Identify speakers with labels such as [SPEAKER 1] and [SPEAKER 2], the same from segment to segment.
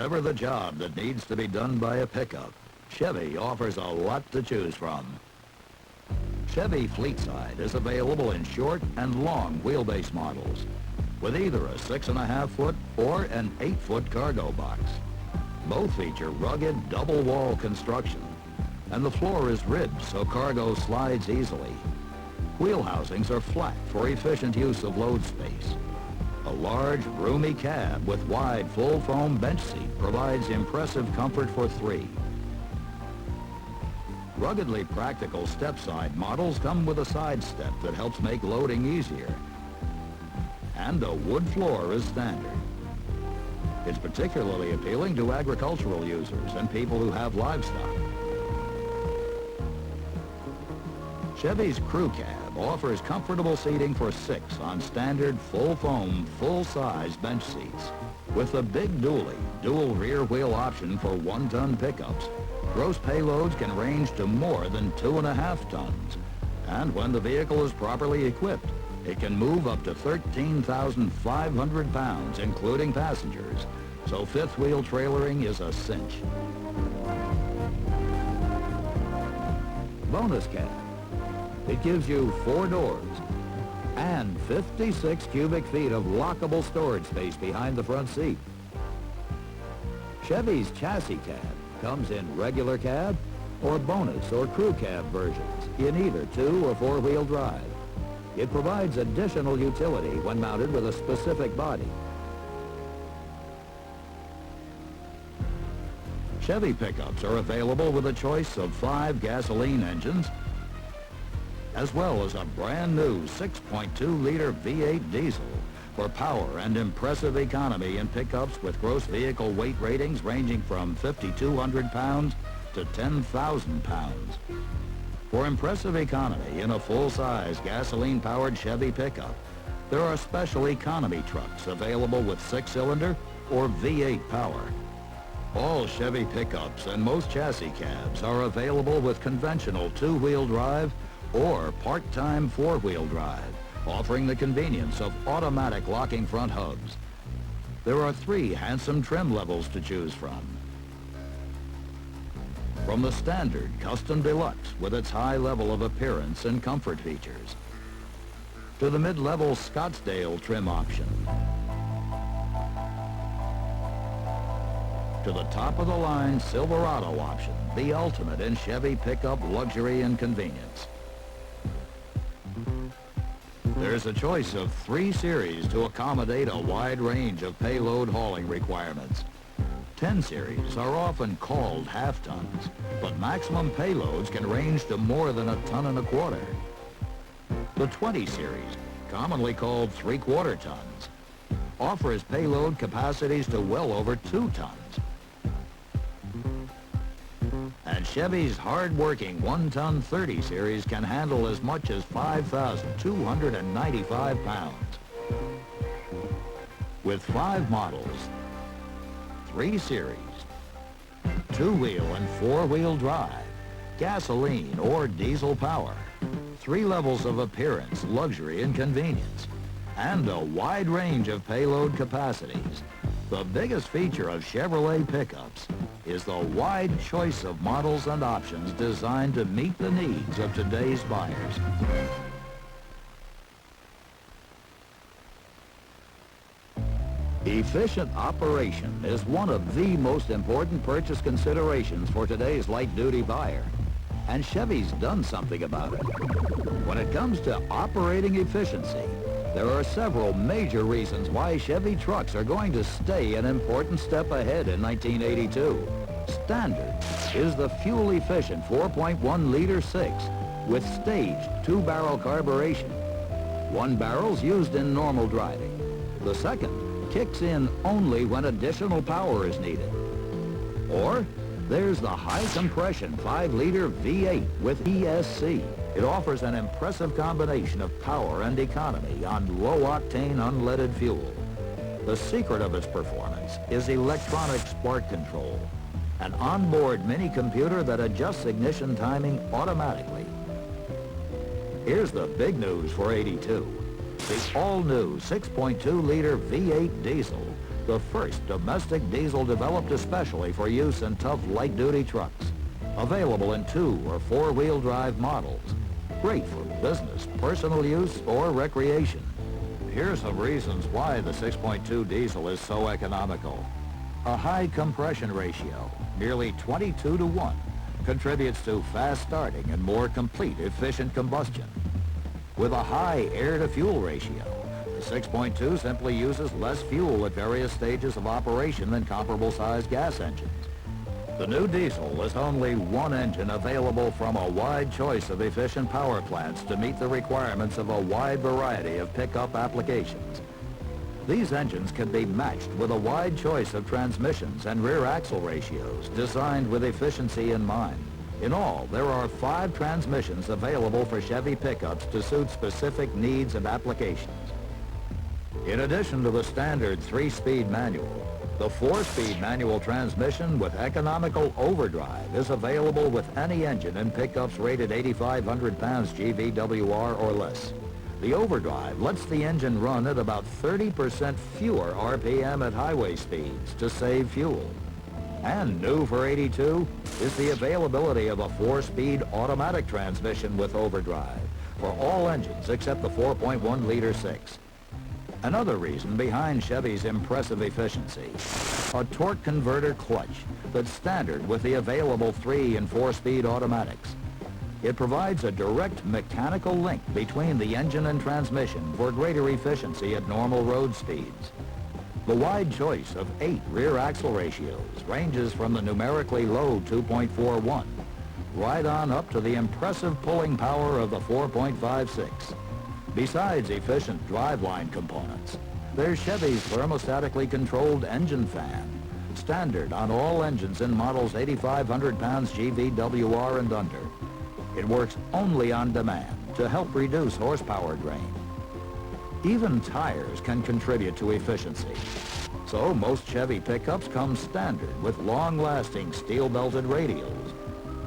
[SPEAKER 1] Whatever the job that needs to be done by a pickup, Chevy offers a lot to choose from. Chevy Fleetside is available in short and long wheelbase models with either a 6.5-foot or an 8-foot cargo box. Both feature rugged double-wall construction, and the floor is ribbed so cargo slides easily. Wheel housings are flat for efficient use of load space. A large, roomy cab with wide, full-foam bench seat provides impressive comfort for 3. Ruggedly practical step-side models come with a side step that helps make loading easier. And a wood floor is standard. It's particularly appealing to agricultural users and people who have livestock. Chevy's Crew Cab offers comfortable seating for 6 on standard full-foam, full-size bench seats. With the big dually, dual rear wheel option for 1-ton pickups, gross payloads can range to more than 2.5 tons. And when the vehicle is properly equipped, it can move up to 13,500 pounds, including passengers. So fifth-wheel trailering is a cinch. Bonus cab. It gives you 4 doors and 56 cubic feet of lockable storage space behind the front seat. Chevy's chassis cab comes in regular cab or bonus or crew cab versions in either 2 or 4-wheel drive. It provides additional utility when mounted with a specific body. Chevy pickups are available with a choice of 5 gasoline engines, as well as a brand new 6.2-liter V8 diesel for power and impressive economy in pickups with gross vehicle weight ratings ranging from 5,200 pounds to 10,000 pounds. For impressive economy in a full-size gasoline-powered Chevy pickup, there are special economy trucks available with 6-cylinder or V8 power. All Chevy pickups and most chassis cabs are available with conventional 2-wheel drive or part-time 4-wheel drive, offering the convenience of automatic locking front hubs. There are 3 handsome trim levels to choose from. From the standard Custom Deluxe with its high level of appearance and comfort features, to the mid-level Scottsdale trim option, to the top-of-the-line Silverado option, the ultimate in Chevy pickup luxury and convenience. There's a choice of 3 series to accommodate a wide range of payload hauling requirements. 10 series are often called half-tons, but maximum payloads can range to more than 1.25 tons. The 20 series, commonly called 3/4 tons, offers payload capacities to well over 2 tons. And Chevy's hard-working 1-ton 30 series can handle as much as 5,295 pounds. With 5 models, 3 series, 2-wheel and 4-wheel drive, gasoline or diesel power, 3 levels of appearance, luxury and convenience, and a wide range of payload capacities, the biggest feature of Chevrolet pickups is the wide choice of models and options designed to meet the needs of today's buyers. Efficient operation is one of the most important purchase considerations for today's light-duty buyer, and Chevy's done something about it. When it comes to operating efficiency, there are several major reasons why Chevy trucks are going to stay an important step ahead in 1982. Standard is the fuel-efficient 4.1-liter 6 with staged 2-barrel carburation. 1 barrel's used in normal driving. The second kicks in only when additional power is needed. Or there's the high-compression 5-liter V8 with ESC. It offers an impressive combination of power and economy on low-octane unleaded fuel. The secret of its performance is electronic spark control, an onboard mini-computer that adjusts ignition timing automatically. Here's the big news for '82. The all-new 6.2-liter V8 diesel the first domestic diesel developed especially for use in tough light-duty trucks. Available in 2- or 4-wheel drive models. Great for business, personal use, or recreation. Here's some reasons why the 6.2 diesel is so economical. A high compression ratio, nearly 22 to 1, contributes to fast starting and more complete efficient combustion. With a high air-to-fuel ratio, the 6.2 simply uses less fuel at various stages of operation than comparable-sized gas engines. The new diesel is only one engine available from a wide choice of efficient power plants to meet the requirements of a wide variety of pickup applications. These engines can be matched with a wide choice of transmissions and rear axle ratios designed with efficiency in mind. In all, there are 5 transmissions available for Chevy pickups to suit specific needs and applications. In addition to the standard 3-speed manual, the 4-speed manual transmission with economical overdrive is available with any engine in pickups rated 8,500 pounds GVWR or less. The overdrive lets the engine run at about 30% fewer RPM at highway speeds to save fuel. And new for 82 is the availability of a 4-speed automatic transmission with overdrive for all engines except the 4.1-liter 6. Another reason behind Chevy's impressive efficiency, a torque converter clutch that's standard with the available 3- and 4-speed automatics. It provides a direct mechanical link between the engine and transmission for greater efficiency at normal road speeds. The wide choice of 8 rear axle ratios ranges from the numerically low 2.41 right on up to the impressive pulling power of the 4.56. Besides efficient driveline components, there's Chevy's thermostatically controlled engine fan, standard on all engines in models 8,500 pounds GVWR and under. It works only on demand to help reduce horsepower drain. Even tires can contribute to efficiency. So most Chevy pickups come standard with long-lasting steel-belted radials.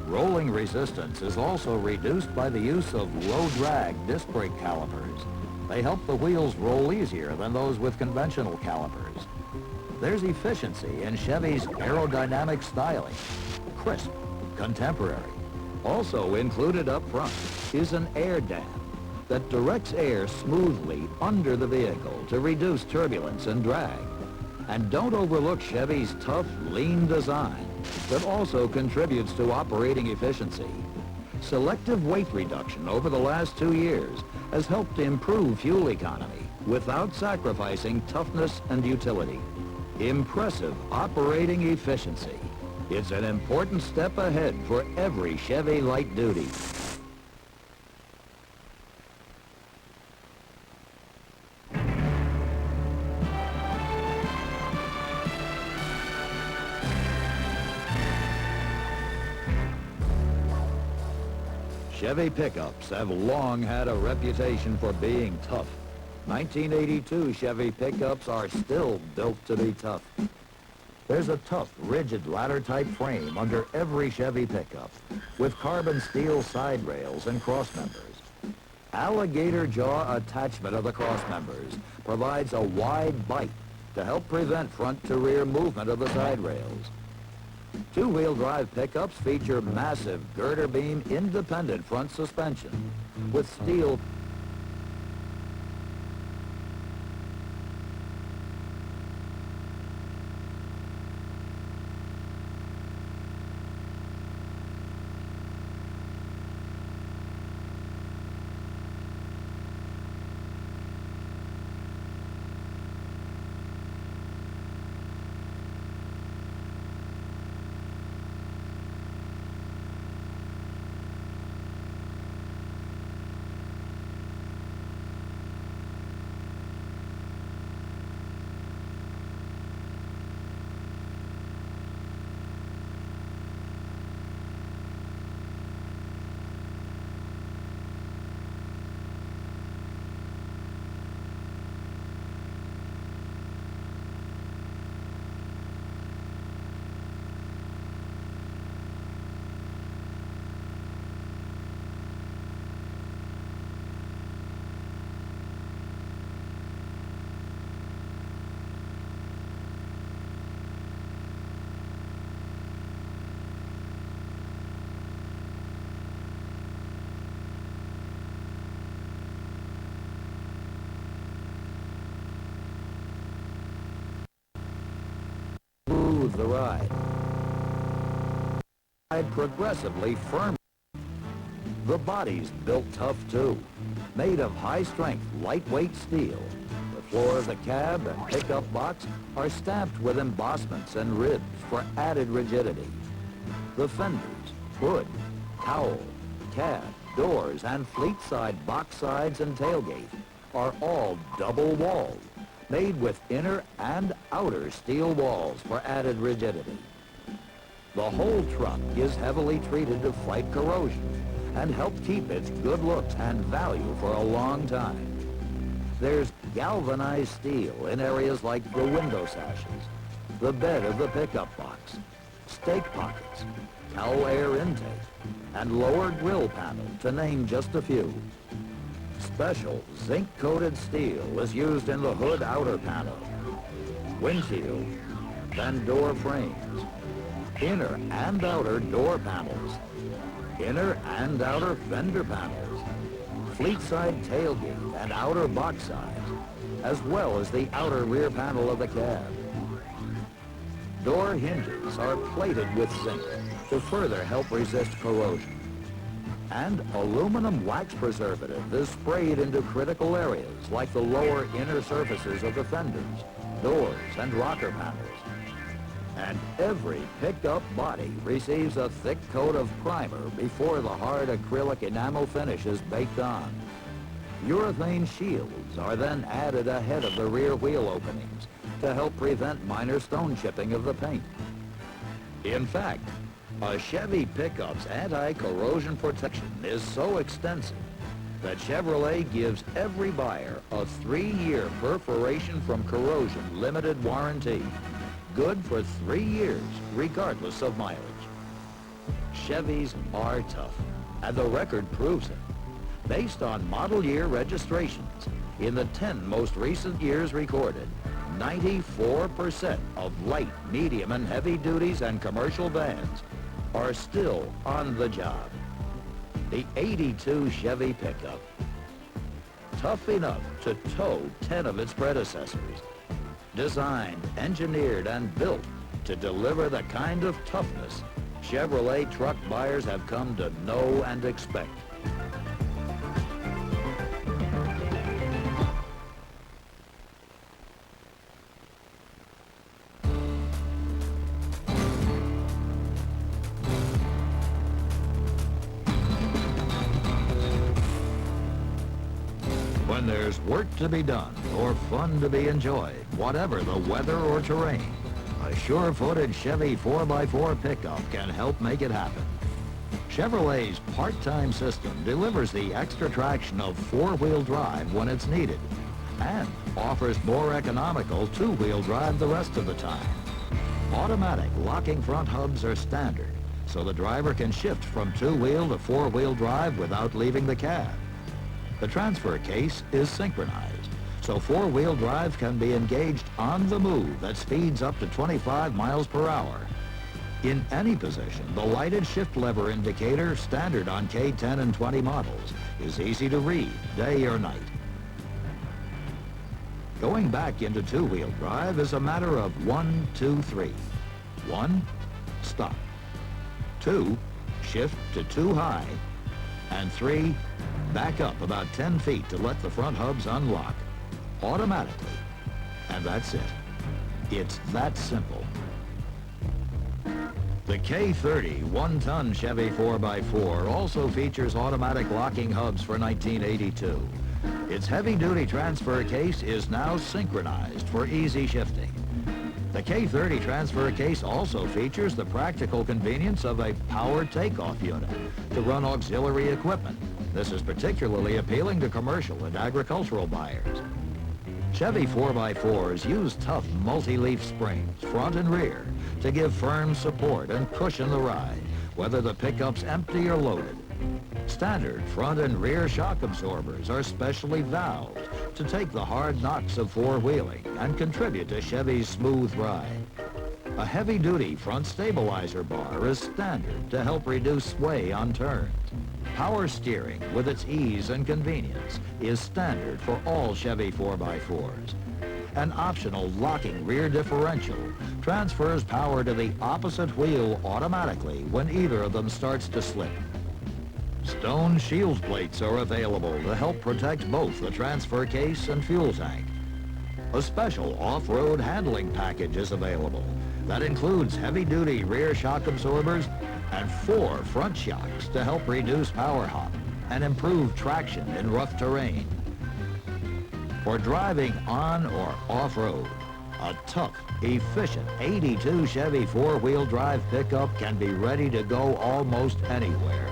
[SPEAKER 1] Rolling resistance is also reduced by the use of low-drag disc brake calipers. They help the wheels roll easier than those with conventional calipers. There's efficiency in Chevy's aerodynamic styling. Crisp, contemporary. Also included up front is an air dam that directs air smoothly under the vehicle to reduce turbulence and drag. And don't overlook Chevy's tough, lean design that also contributes to operating efficiency. Selective weight reduction over the last 2 years has helped improve fuel economy without sacrificing toughness and utility. Impressive operating efficiency. It's an important step ahead for every Chevy light duty. Chevy pickups have long had a reputation for being tough. 1982 Chevy pickups are still built to be tough. There's a tough, rigid ladder-type frame under every Chevy pickup with carbon steel side rails and cross members. Alligator jaw attachment of the cross members provides a wide bite to help prevent front-to-rear movement of the side rails. 2-wheel drive pickups feature massive girder beam independent front suspension with steel smooth the ride. Progressively firm. The body's built tough too, made of high-strength, lightweight steel. The floor of the cab and pickup box are stamped with embossments and ribs for added rigidity. The fenders, hood, cowl, cab, doors, and fleet side box sides and tailgate are all double-walled, made with inner and outer steel walls for added rigidity. The whole truck is heavily treated to fight corrosion and help keep its good looks and value for a long time. There's galvanized steel in areas like the window sashes, the bed of the pickup box, stake pockets, cowl air intake, and lower grill panel, to name just a few. Special zinc-coated steel is used in the hood outer panel, windshield, and door frames, inner and outer door panels, inner and outer fender panels, fleet side tailgate and outer box sides, as well as the outer rear panel of the cab. Door hinges are plated with zinc to further help resist corrosion. And aluminum wax preservative is sprayed into critical areas like the lower inner surfaces of the fenders, doors, and rocker panels. And every pickup body receives a thick coat of primer before the hard acrylic enamel finish is baked on. Urethane shields are then added ahead of the rear wheel openings to help prevent minor stone chipping of the paint. In fact, a Chevy pickup's anti-corrosion protection is so extensive that Chevrolet gives every buyer a 3-year perforation from corrosion limited warranty, good for 3 years, regardless of mileage. Chevys are tough, and the record proves it. Based on model year registrations, in the 10 most recent years recorded, 94% of light, medium, and heavy duties and commercial vans are still on the job. The 82 Chevy pickup, tough enough to tow 10 of its predecessors, designed, engineered, and built to deliver the kind of toughness Chevrolet truck buyers have come to know and expect. When there's work to be done or fun to be enjoyed, whatever the weather or terrain, a sure-footed Chevy 4x4 pickup can help make it happen. Chevrolet's part-time system delivers the extra traction of 4-wheel drive when it's needed and offers more economical 2-wheel drive the rest of the time. Automatic locking front hubs are standard, so the driver can shift from 2-wheel to 4-wheel drive without leaving the cab. The transfer case is synchronized, so 4-wheel drive can be engaged on the move at speeds up to 25 miles per hour. In any position, the lighted shift lever indicator, standard on K10 and 20 models, is easy to read, day or night. Going back into 2-wheel drive is a matter of 1, 2, 3. 1, stop. 2, shift to 2 high. And 3, back up about 10 feet to let the front hubs unlock automatically. And that's it. It's that simple. The K30 1-ton Chevy 4x4 also features automatic locking hubs for 1982. Its heavy-duty transfer case is now synchronized for easy shifting. The K30 transfer case also features the practical convenience of a power takeoff unit to run auxiliary equipment. This is particularly appealing to commercial and agricultural buyers. Chevy 4x4s use tough multi-leaf springs, front and rear, to give firm support and cushion the ride, whether the pickup's empty or loaded. Standard front and rear shock absorbers are specially valved to take the hard knocks of four-wheeling and contribute to Chevy's smooth ride. A heavy-duty front stabilizer bar is standard to help reduce sway on turns. Power steering, with its ease and convenience, is standard for all Chevy 4x4s. An optional locking rear differential transfers power to the opposite wheel automatically when either of them starts to slip. Stone shield plates are available to help protect both the transfer case and fuel tank. A special off-road handling package is available that includes heavy-duty rear shock absorbers and 4 front shocks to help reduce power hop and improve traction in rough terrain. For driving on or off-road, a tough, efficient 82 Chevy 4-wheel drive pickup can be ready to go almost anywhere.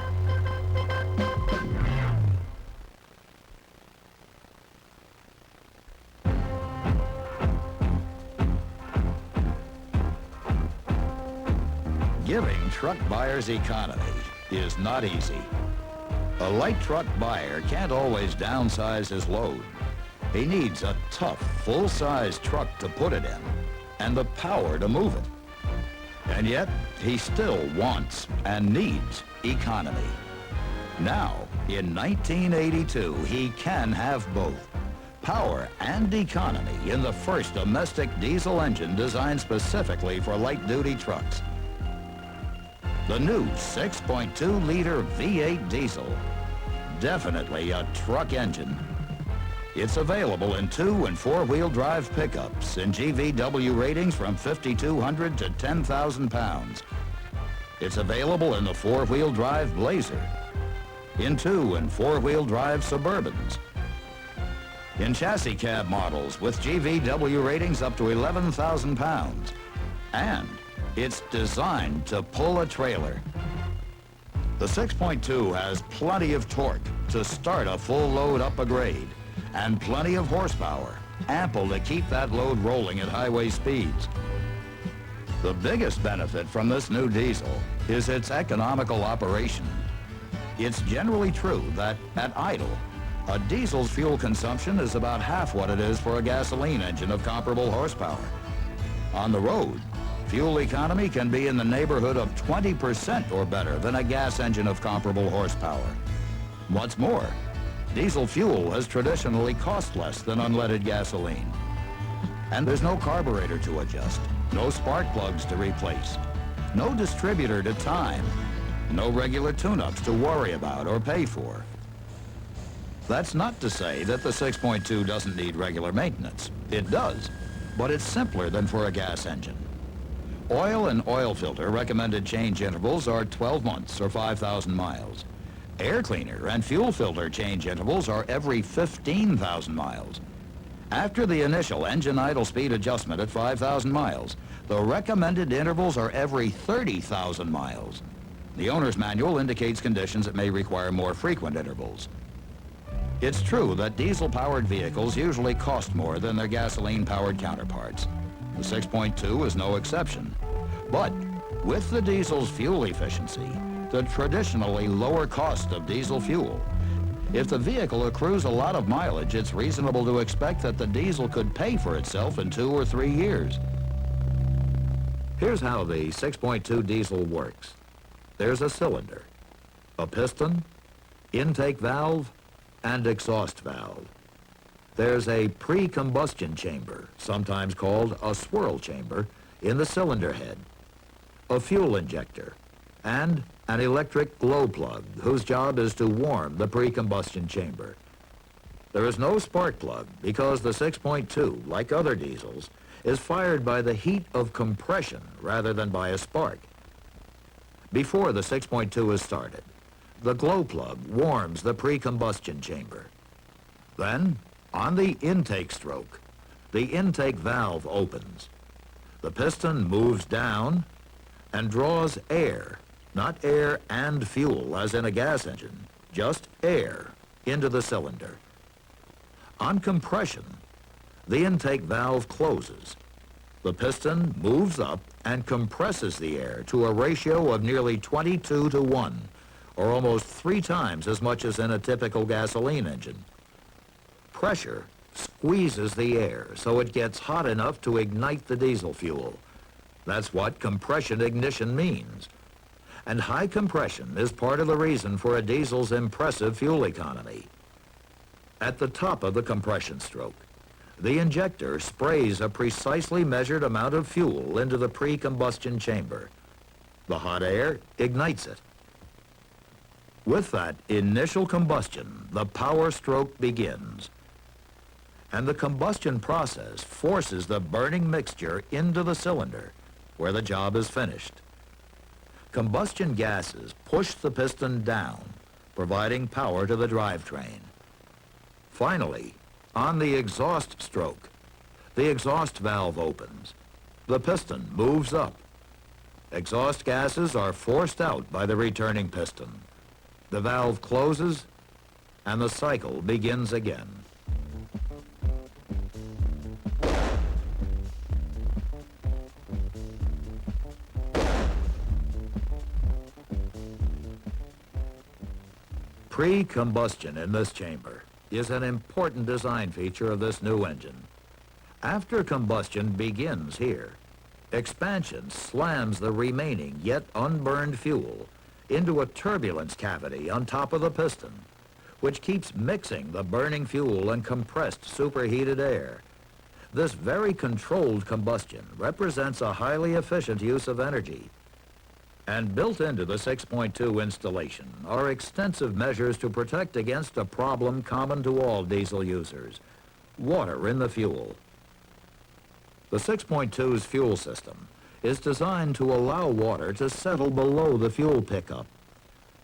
[SPEAKER 1] Giving truck buyers economy is not easy. A light truck buyer can't always downsize his load. He needs a tough, full-size truck to put it in and the power to move it. And yet, he still wants and needs economy. Now, in 1982, he can have both power and economy in the first domestic diesel engine designed specifically for light-duty trucks. The new 6.2-liter V8 diesel. Definitely a truck engine. It's available in 2- and 4-wheel drive pickups in GVW ratings from 5,200 to 10,000 pounds. It's available in the 4-wheel drive Blazer, in 2- and 4-wheel drive Suburbans, in chassis cab models with GVW ratings up to 11,000 pounds, and it's designed to pull a trailer. The 6.2 has plenty of torque to start a full load up a grade, and plenty of horsepower, ample to keep that load rolling at highway speeds. The biggest benefit from this new diesel is its economical operation. It's generally true that at idle, a diesel's fuel consumption is about half what it is for a gasoline engine of comparable horsepower. On the road, fuel economy can be in the neighborhood of 20% or better than a gas engine of comparable horsepower. What's more, diesel fuel has traditionally cost less than unleaded gasoline. And there's no carburetor to adjust, no spark plugs to replace, no distributor to time, no regular tune-ups to worry about or pay for. That's not to say that the 6.2 doesn't need regular maintenance. It does, but it's simpler than for a gas engine. Oil and oil filter recommended change intervals are 12 months or 5,000 miles. Air cleaner and fuel filter change intervals are every 15,000 miles. After the initial engine idle speed adjustment at 5,000 miles, the recommended intervals are every 30,000 miles. The owner's manual indicates conditions that may require more frequent intervals. It's true that diesel-powered vehicles usually cost more than their gasoline-powered counterparts. The 6.2 is no exception. But with the diesel's fuel efficiency, the traditionally lower cost of diesel fuel, if the vehicle accrues a lot of mileage, it's reasonable to expect that the diesel could pay for itself in 2 or 3 years. Here's how the 6.2 diesel works. There's a cylinder, a piston, intake valve, and exhaust valve. There's a pre-combustion chamber, sometimes called a swirl chamber, in the cylinder head, a fuel injector, and an electric glow plug whose job is to warm the pre-combustion chamber. There is no spark plug because the 6.2, like other diesels, is fired by the heat of compression rather than by a spark. Before the 6.2 is started, the glow plug warms the pre-combustion chamber. Then, on the intake stroke, the intake valve opens. The piston moves down and draws air, not air and fuel as in a gas engine, just air into the cylinder. On compression, the intake valve closes. The piston moves up and compresses the air to a ratio of nearly 22 to 1, or almost 3 times as much as in a typical gasoline engine. Pressure squeezes the air so it gets hot enough to ignite the diesel fuel. That's what compression ignition means. And high compression is part of the reason for a diesel's impressive fuel economy. At the top of the compression stroke, The injector sprays a precisely measured amount of fuel into the pre-combustion chamber. The hot air ignites it. With that initial combustion, the power stroke begins. And the combustion process forces the burning mixture into the cylinder, where the job is finished. Combustion gases push the piston down, providing power to the drivetrain. Finally, on the exhaust stroke, the exhaust valve opens. The piston moves up. Exhaust gases are forced out by the returning piston. The valve closes, and the cycle begins again. Pre-combustion in this chamber is an important design feature of this new engine. After combustion begins here, expansion slams the remaining yet unburned fuel into a turbulence cavity on top of the piston, which keeps mixing the burning fuel and compressed superheated air. This very controlled combustion represents a highly efficient use of energy. And built into the 6.2 installation are extensive measures to protect against a problem common to all diesel users: water in the fuel. The 6.2's fuel system is designed to allow water to settle below the fuel pickup.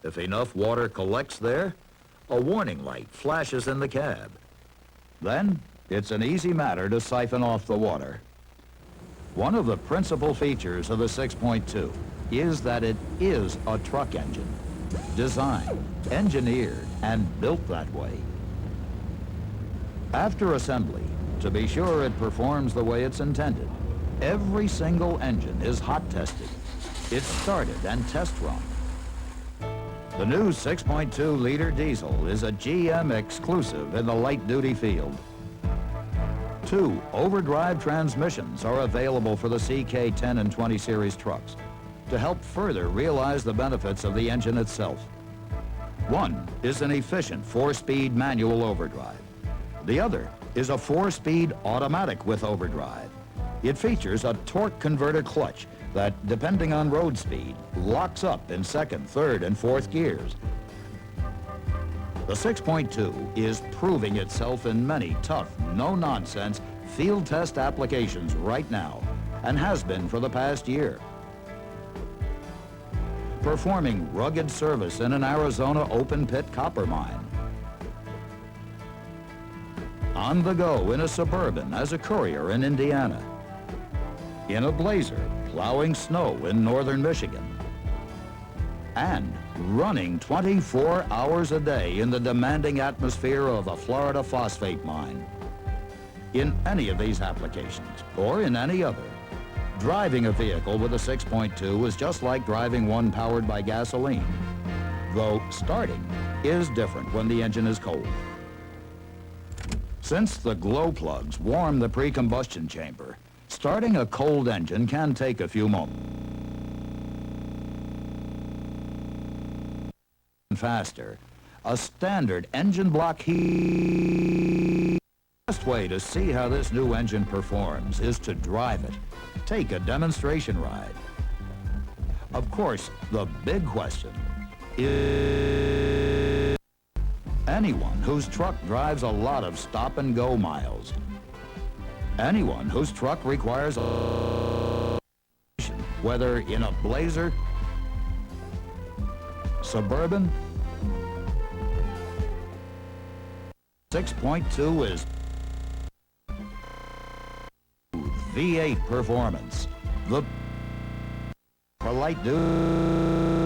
[SPEAKER 1] If enough water collects there, a warning light flashes in the cab. Then, it's an easy matter to siphon off the water. One of the principal features of the 6.2 is that it is a truck engine, designed, engineered, and built that way. After assembly, to be sure it performs the way it's intended, every single engine is hot tested. It's started and test run. The new 6.2-liter diesel is a GM exclusive in the light-duty field. 2 overdrive transmissions are available for the CK10 and 20 series trucks to help further realize the benefits of the engine itself. One is an efficient 4-speed manual overdrive. The other is a 4-speed automatic with overdrive. It features a torque converter clutch that, depending on road speed, locks up in 2nd, 3rd, and 4th gears. The 6.2 is proving itself in many tough, no-nonsense field test applications right now, and has been for the past year. Performing rugged service in an Arizona open-pit copper mine. On the go in a Suburban as a courier in Indiana. In a Blazer, plowing snow in northern Michigan. And running 24 hours a day in the demanding atmosphere of a Florida phosphate mine. In any of these applications, or in any other, driving a vehicle with a 6.2 is just like driving one powered by gasoline, though starting is different when the engine is cold. Since the glow plugs warm the pre-combustion chamber, starting a cold engine can take a few moments. Faster, a standard engine block heat. The best way to see how this new engine performs is to drive it. Take a demonstration ride. Of course, the big question is anyone whose truck drives a lot of stop-and-go miles. Anyone whose truck requires a whether in a Blazer, Suburban, 6.2 is V8 performance. The for light duty.